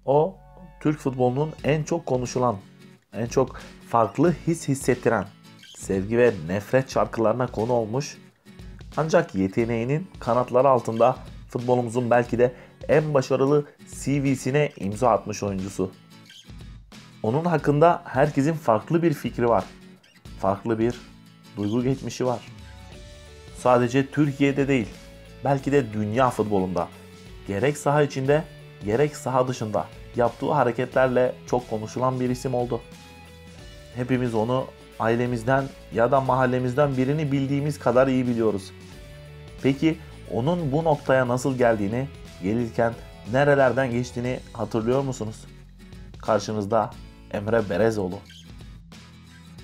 O, Türk futbolunun en çok konuşulan, en çok farklı his hissettiren, sevgi ve nefret şarkılarına konu olmuş. Ancak yeteneğinin kanatları altında futbolumuzun belki de en başarılı CV'sine imza atmış oyuncusu. Onun hakkında herkesin farklı bir fikri var. Farklı bir duygu geçmişi var. Sadece Türkiye'de değil, belki de dünya futbolunda. Gerek saha içinde, gerek saha dışında yaptığı hareketlerle çok konuşulan bir isim oldu. Hepimiz onu ailemizden ya da mahallemizden birini bildiğimiz kadar iyi biliyoruz. Peki onun bu noktaya nasıl geldiğini, gelirken nerelerden geçtiğini hatırlıyor musunuz? Karşınızda Emre Belezoğlu.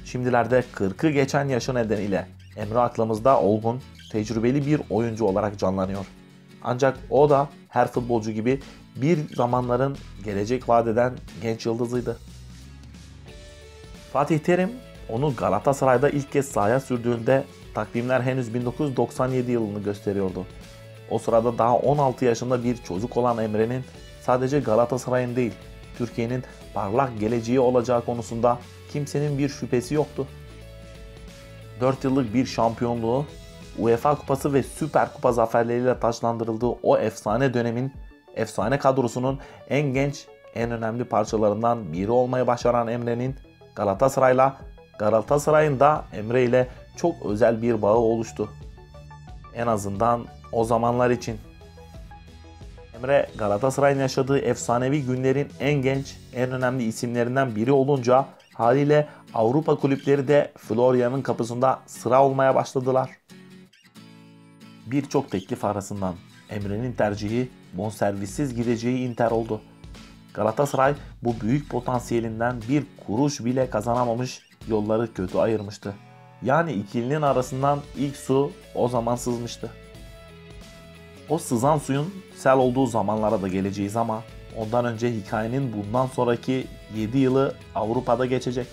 Şimdilerde 40'ı geçen yaşı nedeniyle Emre aklımızda olgun, tecrübeli bir oyuncu olarak canlanıyor. Ancak o da her futbolcu gibi bir zamanların gelecek vadeden genç yıldızıydı. Fatih Terim onu Galatasaray'da ilk kez sahaya sürdüğünde takvimler henüz 1997 yılını gösteriyordu. O sırada daha 16 yaşında bir çocuk olan Emre'nin sadece Galatasaray'ın değil, Türkiye'nin parlak geleceği olacağı konusunda kimsenin bir şüphesi yoktu. 4 yıllık bir şampiyonluğu, UEFA Kupası ve Süper Kupa zaferleriyle taçlandırıldığı o efsane dönemin, efsane kadrosunun en genç, en önemli parçalarından biri olmayı başaran Emre'nin Galatasaray'ın da Emre ile çok özel bir bağı oluştu. En azından o zamanlar için. Emre Galatasaray'ın yaşadığı efsanevi günlerin en genç, en önemli isimlerinden biri olunca haliyle Avrupa kulüpleri de Florya'nın kapısında sıra olmaya başladılar. Birçok teklif arasından Emre'nin tercihi bonservissiz gideceği Inter oldu. Galatasaray bu büyük potansiyelinden bir kuruş bile kazanamamış, yolları kötü ayırmıştı. Yani ikilinin arasından ilk su o zaman sızmıştı. O sızan suyun sel olduğu zamanlara da geleceğiz ama ondan önce hikayenin bundan sonraki 7 yılı Avrupa'da geçecek.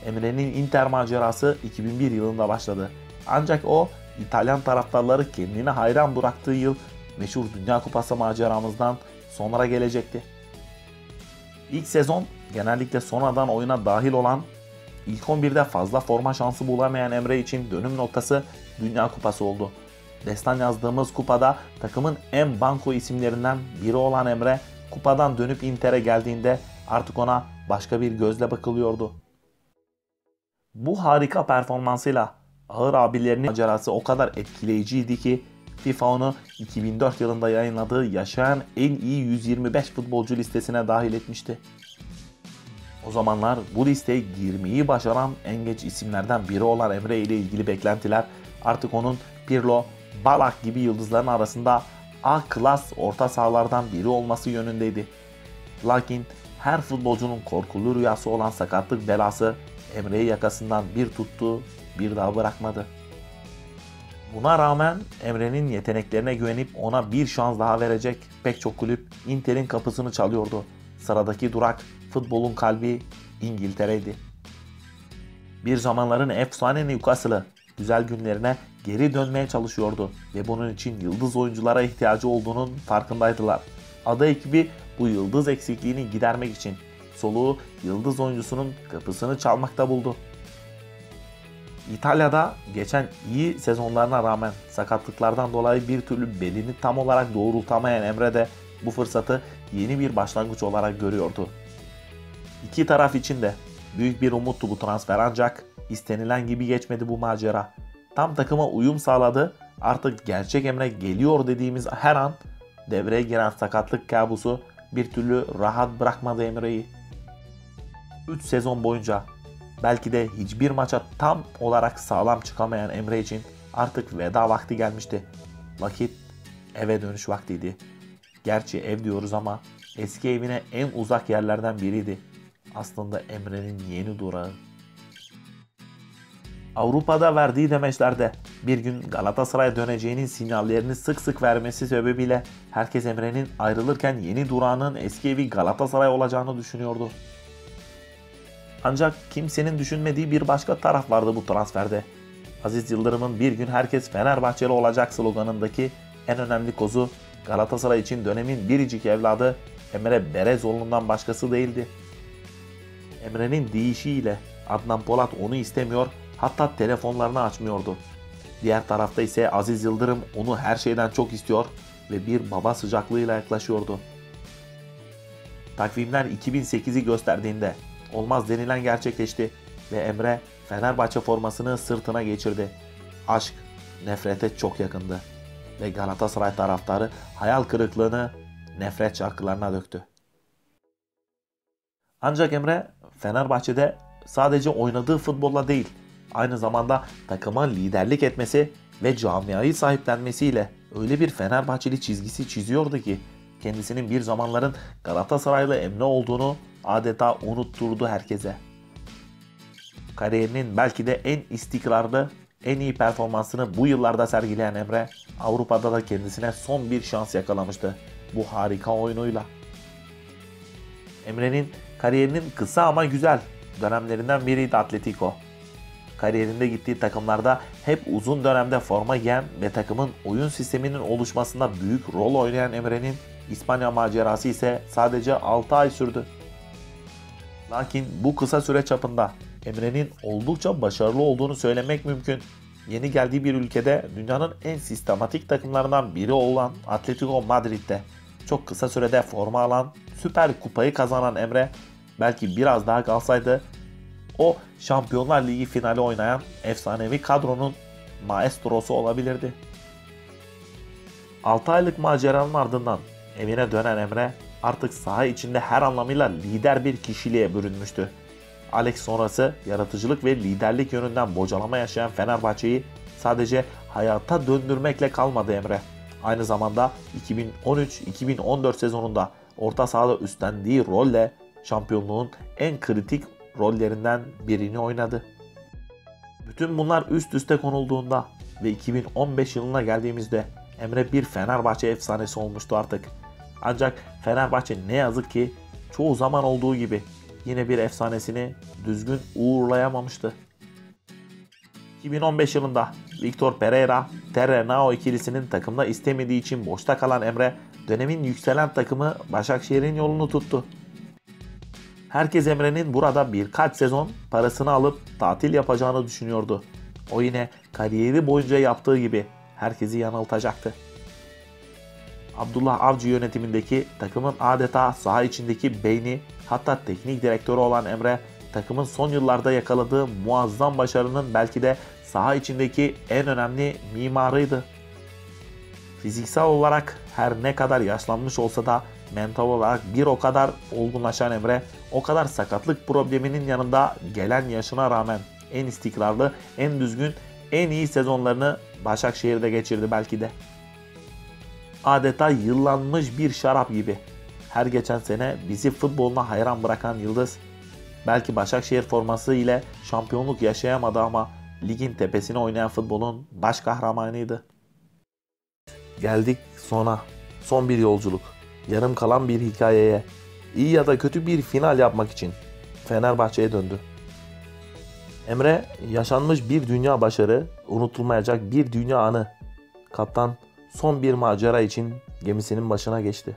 Emre'nin Inter macerası 2001 yılında başladı. Ancak o İtalyan taraftarları kendine hayran bıraktığı yıl meşhur Dünya Kupası maceramızdan sonra gelecekti. İlk sezon genellikle sonradan oyuna dahil olan, ilk 11'de fazla forma şansı bulamayan Emre için dönüm noktası Dünya Kupası oldu. Destan yazdığımız kupada takımın en banko isimlerinden biri olan Emre, kupadan dönüp Inter'e geldiğinde artık ona başka bir gözle bakılıyordu. Bu harika performansıyla Ağır abilerinin macerası o kadar etkileyiciydi ki FIFA onu 2004 yılında yayınladığı yaşayan en iyi 125 futbolcu listesine dahil etmişti. O zamanlar bu listeye girmeyi başaran en genç isimlerden biri olan Emre ile ilgili beklentiler artık onun Pirlo, Balak gibi yıldızların arasında A klas orta sahalardan biri olması yönündeydi. Lakin her futbolcunun korkulu rüyası olan sakatlık belası Emre'yi yakasından bir tuttu, bir daha bırakmadı. Buna rağmen Emre'nin yeteneklerine güvenip ona bir şans daha verecek pek çok kulüp Inter'in kapısını çalıyordu. Sıradaki durak futbolun kalbi İngiltere'ydi. Bir zamanların efsane Newcastle'ı güzel günlerine geri dönmeye çalışıyordu ve bunun için yıldız oyunculara ihtiyacı olduğunun farkındaydılar. Ada ekibi bu yıldız eksikliğini gidermek için soluğu yıldız oyuncusunun kapısını çalmakta buldu. İtalya'da geçen iyi sezonlarına rağmen sakatlıklardan dolayı bir türlü belini tam olarak doğrultamayan Emre de bu fırsatı yeni bir başlangıç olarak görüyordu. İki taraf için de büyük bir umuttu bu transfer ancak istenilen gibi geçmedi bu macera. Tam takıma uyum sağladı, artık gerçek Emre geliyor dediğimiz her an devreye giren sakatlık kabusu bir türlü rahat bırakmadı Emre'yi. 3 sezon boyunca belki de hiçbir maça tam olarak sağlam çıkamayan Emre için artık veda vakti gelmişti. Vakit eve dönüş vaktiydi. Gerçi ev diyoruz ama eski evine en uzak yerlerden biriydi. Aslında Emre'nin yeni durağı. Avrupa'da verdiği demeçlerde bir gün Galatasaray'a döneceğinin sinyallerini sık sık vermesi sebebiyle herkes Emre'nin ayrılırken yeni durağının eski evi Galatasaray olacağını düşünüyordu. Ancak kimsenin düşünmediği bir başka taraf vardı bu transferde. Aziz Yıldırım'ın bir gün herkes Fenerbahçeli olacak sloganındaki en önemli kozu Galatasaray için dönemin biricik evladı Emre Belezoğlu'ndan başkası değildi. Emre'nin deyişiyle Adnan Polat onu istemiyor, hatta telefonlarını açmıyordu. Diğer tarafta ise Aziz Yıldırım onu her şeyden çok istiyor ve bir baba sıcaklığıyla yaklaşıyordu. Takvimler 2008'i gösterdiğinde olmaz denilen gerçekleşti ve Emre Fenerbahçe formasını sırtına geçirdi. Aşk nefrete çok yakındı ve Galatasaray taraftarı hayal kırıklığını nefret şarkılarına döktü. Ancak Emre Fenerbahçe'de sadece oynadığı futbolla değil, aynı zamanda takıma liderlik etmesi ve camiayı sahiplenmesiyle öyle bir Fenerbahçeli çizgisi çiziyordu ki kendisinin bir zamanların Galatasaraylı Emre olduğunu adeta unutturdu herkese. Kariyerinin belki de en istikrarlı, en iyi performansını bu yıllarda sergileyen Emre, Avrupa'da da kendisine son bir şans yakalamıştı bu harika oyunuyla. Emre'nin kariyerinin kısa ama güzel dönemlerinden biriydi Atletico. Kariyerinde gittiği takımlarda hep uzun dönemde forma giyen ve takımın oyun sisteminin oluşmasında büyük rol oynayan Emre'nin İspanya macerası ise sadece 6 ay sürdü. Lakin bu kısa süre çapında Emre'nin oldukça başarılı olduğunu söylemek mümkün. Yeni geldiği bir ülkede dünyanın en sistematik takımlarından biri olan Atletico Madrid'de çok kısa sürede forma alan, Süper Kupayı kazanan Emre belki biraz daha kalsaydı o Şampiyonlar Ligi finali oynayan efsanevi kadronun maestrosu olabilirdi. 6 aylık maceranın ardından evine dönen Emre artık saha içinde her anlamıyla lider bir kişiliğe bürünmüştü. Alex sonrası yaratıcılık ve liderlik yönünden bocalama yaşayan Fenerbahçe'yi sadece hayata döndürmekle kalmadı Emre. Aynı zamanda 2013-2014 sezonunda orta sahada üstlendiği rolle şampiyonluğun en kritik rollerinden birini oynadı. Bütün bunlar üst üste konulduğunda ve 2015 yılına geldiğimizde Emre bir Fenerbahçe efsanesi olmuştu artık. Ancak Fenerbahçe ne yazık ki çoğu zaman olduğu gibi yine bir efsanesini düzgün uğurlayamamıştı. 2015 yılında Victor Pereira, Terrenao ikilisinin takımda istemediği için boşta kalan Emre, dönemin yükselen takımı Başakşehir'in yolunu tuttu. Herkes Emre'nin burada birkaç sezon parasını alıp tatil yapacağını düşünüyordu. O yine kariyeri boyunca yaptığı gibi herkesi yanıltacaktı. Abdullah Avcı yönetimindeki takımın adeta saha içindeki beyni, hatta teknik direktörü olan Emre, takımın son yıllarda yakaladığı muazzam başarının belki de saha içindeki en önemli mimarıydı. Fiziksel olarak her ne kadar yaşlanmış olsa da mental olarak bir o kadar olgunlaşan Emre, o kadar sakatlık probleminin yanında gelen yaşına rağmen en istikrarlı, en düzgün, en iyi sezonlarını Başakşehir'de geçirdi belki de. Adeta yıllanmış bir şarap gibi. Her geçen sene bizi futboluna hayran bırakan Yıldız, belki Başakşehir forması ile şampiyonluk yaşayamadı ama ligin tepesine oynayan futbolun baş kahramanıydı. Geldik sona. Son bir yolculuk. Yarım kalan bir hikayeye. İyi ya da kötü bir final yapmak için Fenerbahçe'ye döndü. Emre yaşanmış bir dünya başarı, unutulmayacak bir dünya anı. Kaptan son bir macera için gemisinin başına geçti.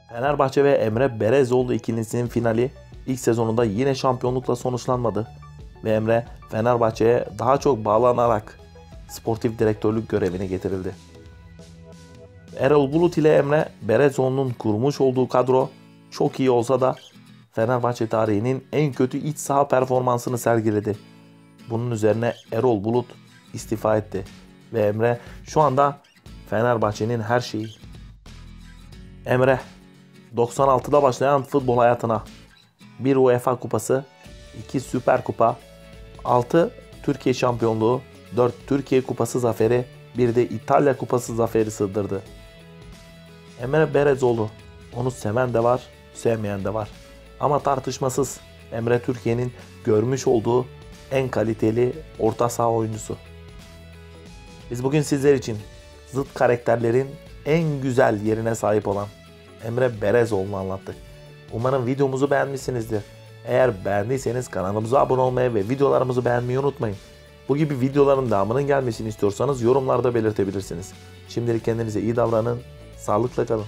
Fenerbahçe ve Emre Belezoğlu ikilisinin finali ilk sezonunda yine şampiyonlukla sonuçlanmadı ve Emre Fenerbahçe'ye daha çok bağlanarak sportif direktörlük görevine getirildi. Erol Bulut ile Emre Belezoğlu'nun kurmuş olduğu kadro çok iyi olsa da Fenerbahçe tarihinin en kötü iç saha performansını sergiledi. Bunun üzerine Erol Bulut istifa etti ve Emre şu anda Fenerbahçe'nin her şeyi. Emre 96'da başlayan futbol hayatına 1 UEFA kupası, 2 Süper Kupa, 6 Türkiye şampiyonluğu, 4 Türkiye kupası zaferi, bir de İtalya kupası zaferi sığdırdı. Emre Belezoğlu, onu seven de var, sevmeyen de var. Ama tartışmasız Emre Türkiye'nin görmüş olduğu en kaliteli orta saha oyuncusu. Biz bugün sizler için zıt karakterlerin en güzel yerine sahip olan Emre Belezoğlu'nu anlattık. Umarım videomuzu beğenmişsinizdir. Eğer beğendiyseniz kanalımıza abone olmayı ve videolarımızı beğenmeyi unutmayın. Bu gibi videoların devamının gelmesini istiyorsanız yorumlarda belirtebilirsiniz. Şimdilik kendinize iyi davranın. Sağlıkla kalın.